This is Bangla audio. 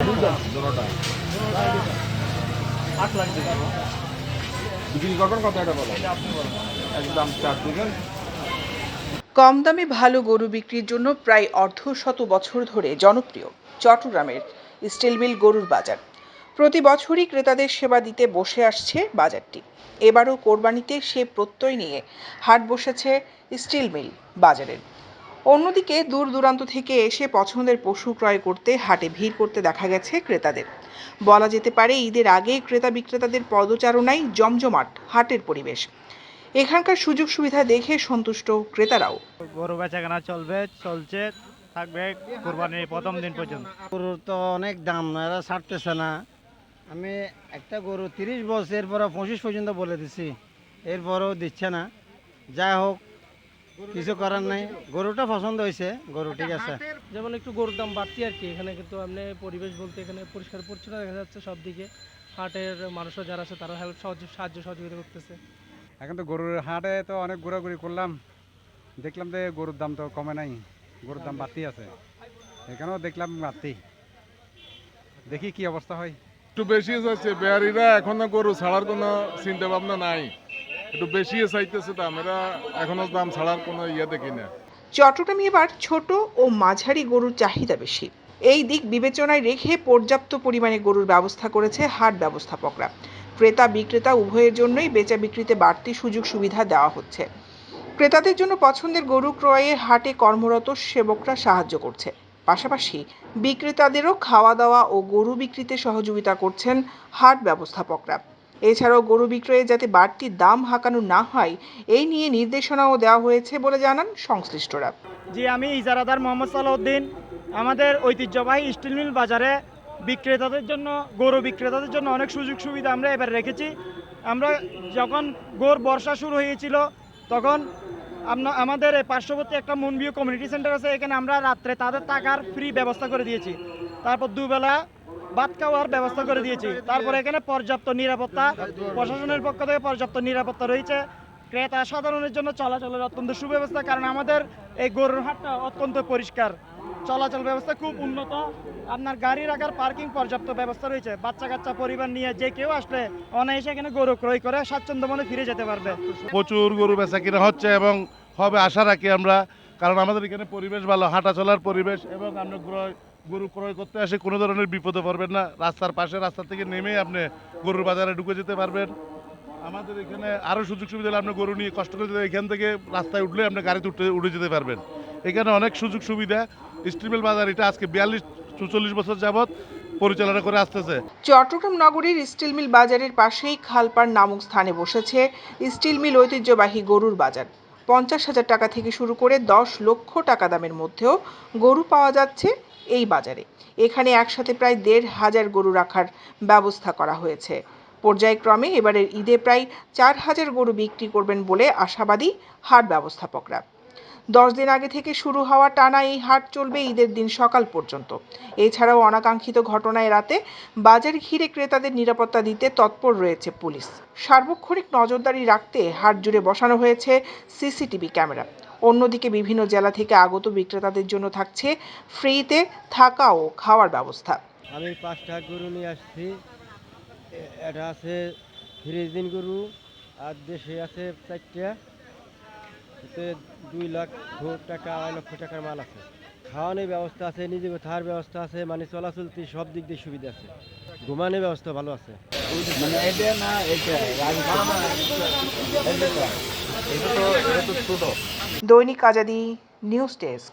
দুটোটা 8 লাখ টাকা বিক্রি করবেন কত এটা বলো? একদম 4 দিবেন। কম দামে ভালো গরু বিক্রির জন্য প্রায় অর্ধশত বছর ধরে জনপ্রিয় চট্টগ্রামের স্টিল মিল গরুর বাজার। প্রতি বছরই ক্রেতাদের সেবা দিতে বসে আসছে বাজারটি। এবারও কোরবানিতে সে প্রত্যয় নিয়ে হাট বসেছে স্টিল মিল বাজারের। অন্যদিকে দূর দূরান্ত থেকে এসে পছন্দের পশু ক্রয় করতে হাটে ভিড় করতে দেখা গেছে ক্রেতাদের। বলা যেতে পারে ঈদের আগে ক্রেতা বিক্রেতাদের পদচারণায় জমজমাট হাটের পরিবেশ। এখানকার সুযোগ সুবিধা দেখে সন্তুষ্ট ক্রেতারাও। গরু বেচাকেনা চলছে থাকবে কোরবানির প্রথম দিন পর্যন্ত। গরুর তো অনেক দাম, এরা ছাড়তেছে না। আমি একটা গরু 30 বছর এরপরে 25 পর্যন্ত বলে দিছি, এরপরেও দিচ্ছে না। যাই হোক, কিছু করার নাই, গরুটা পছন্দ হয়েছে, গরু ঠিক আছে। যেমন একটু গরুর দাম বাড়তি আর কি। এখানে কিন্তু আপনি পরিবেশ বলতে এখানে পরিষ্কার পরিচ্ছন্ন দেখা যাচ্ছে সব দিকে। হাটের মানুষরা যারা আছে তারা সাহায্য সহযোগিতা করতেছে। এখন তো গরুর হাটে তো অনেক ঘোরাঘুরি করলাম, দেখলাম যে গরুর দাম তো কমে নাই, গরুর দাম বাড়তি আছে। এখানেও দেখলাম বাড়তি, দেখি কি অবস্থা হয়। একটু বেশি যাচ্ছে, বেয়ারিরা এখনো গরু ছাড়ার কোনো চিন্তা ভাবনা নাই, একটু বেশি চাইতেছে দাম, এরা এখনো দাম ছাড়ার কোনো দেখি না। চট্টগ্রামে এবার ছোট ও মাঝারি গরুর চাহিদা বেশি। এই দিক বিবেচনায় রেখে পর্যাপ্ত পরিমাণে গরুর ব্যবস্থা করেছে হাট ব্যবস্থাপকরা। ক্রেতা বিক্রেতা উভয়ের জন্যই বেচা বিক্রিতে বাড়তি সুযোগ সুবিধা দেওয়া হচ্ছে। ক্রেতাদের জন্য পছন্দের গরু ক্রয়ে হাটে কর্মরত সেবকরা সাহায্য করছে। পাশাপাশি বিক্রেতাদেরও খাওয়া দাওয়া ও গরু বিক্রিতে সহযোগিতা করছেন হাট ব্যবস্থাপকরা। এছাড়াও গরু বিক্রয়ে যাতে বাড়তি দাম হাঁকানো না হয় এই নিয়ে নির্দেশনাও দেওয়া হয়েছে বলে জানান সংশ্লিষ্টরা। জি, আমি ইজারাদার মোহাম্মদ সালাউদ্দিন। আমাদের ঐতিহ্যবাহী স্টিল মিল বাজারে গরু বিক্রেতাদের জন্য অনেক সুযোগ সুবিধা আমরা এবার রেখেছি। আমরা যখন বর্ষা শুরু হয়েছিল তখন আমাদের পার্শ্ববর্তী একটা মুনভিউ কমিউনিটি সেন্টার আছে, এখানে আমরা রাত্রে তাদের থাকার ফ্রি ব্যবস্থা করে দিয়েছি। তারপর দুবেলা ভাত খাওয়ার ব্যবস্থা করে দিয়েছি। তারপর এখানে পর্যাপ্ত নিরাপত্তা, প্রশাসনের পক্ষ থেকে পর্যাপ্ত নিরাপত্তা রয়েছে। ক্রেতা সাধারণের জন্য চলাচলের অত্যন্ত সুব্যবস্থা, কারণ আমাদের এই গরুর হাটটা অত্যন্ত পরিষ্কার, চলাচল ব্যবস্থা খুব উন্নত। আপনার গাড়ি রাখার পার্কিং পর্যাপ্ত ব্যবস্থা রয়েছে। বাচ্চা কাচ্চা পরিবার নিয়ে যে কেউ আসলে অনায়াসে এখানে গরু ক্রয় করে স্বাচ্ছন্দ্য মনে ফিরে যেতে পারবে। প্রচুর গরু বেচা কিনা হচ্ছে এবং হবে আশা রাখি আমরা, কারণ আমাদের এখানে পরিবেশ ভালো, হাঁটা চলার পরিবেশ, এবং আমরা গরু ক্রয় করতে আসে কোনো ধরনের বিপদে পড়বেন না। রাস্তার পাশে, রাস্তা থেকে নেমেই আপনি গরুর বাজারে ঢুকে যেতে পারবেন। আমাদের এখানে আরও সুযোগ সুবিধা হলে আপনি গরু নিয়ে কষ্ট করে এখান থেকে রাস্তায় উঠলে আপনি গাড়িতে উঠে যেতে পারবেন। এখানে অনেক সুযোগ সুবিধা। স্টিল মিল বাজার এটা আজকে 42-44 বছর যাবৎ পরিচালনা করে আসতেছে। চট্টগ্রাম নগরীর স্টিল মিল বাজারের পাশেই খালপাড় নামক স্থানে বসেছে স্টিল মিল ঐতিহ্যবাহী গরুর বাজার। 50,000 টাকা থেকে শুরু করে 10 লক্ষ টাকা দামের মধ্যেও গরু পাওয়া যাচ্ছে এই বাজারে। এখানে একসাথে প্রায় 1,500 গরু রাখার ব্যবস্থা করা হয়েছে। পর্যায়ক্রমে এবারের ঈদে প্রায় 4,000 গরু বিক্রি করবেন বলে আশাবাদী হাট ব্যবস্থাপকরা। 10 দিন আগে থেকে শুরু হওয়া টানা এই হাট চলবে ঈদের দিন সকাল পর্যন্ত। এছাড়াও অনাকাঙ্ক্ষিত ঘটনা এড়াতে বাজার ঘিরে ক্রেতাদের নিরাপত্তা দিতে তৎপর রয়েছে পুলিশ। সার্বক্ষণিক নজরদারি রাখতে হাট জুড়ে বসানো হয়েছে সিসিটিভি ক্যামেরা। অন্যদিকে বিভিন্ন জেলা থেকে আগত বিক্রেতাদের জন্য থাকছে ফ্রিতে থাকা ও খাওয়ার ব্যবস্থা। আমি 5টা গরু নিয়ে আসছি। এটা আছে ফ্রিজিন গরু, আর দেশে আছে 4টা। এতে 2 লাখ টাকা, 2 লক্ষ টাকার মাল আছে। খাওয়ানোর ব্যবস্থা আছে, নিজে থাকার ব্যবস্থা আছে, মানে চলাচলতি সব দিক দিয়ে সুবিধা আছে। ঘুমানোর ব্যবস্থা ভালো আছে। দৈনিক আজাদী, নিউজ ডেস্ক।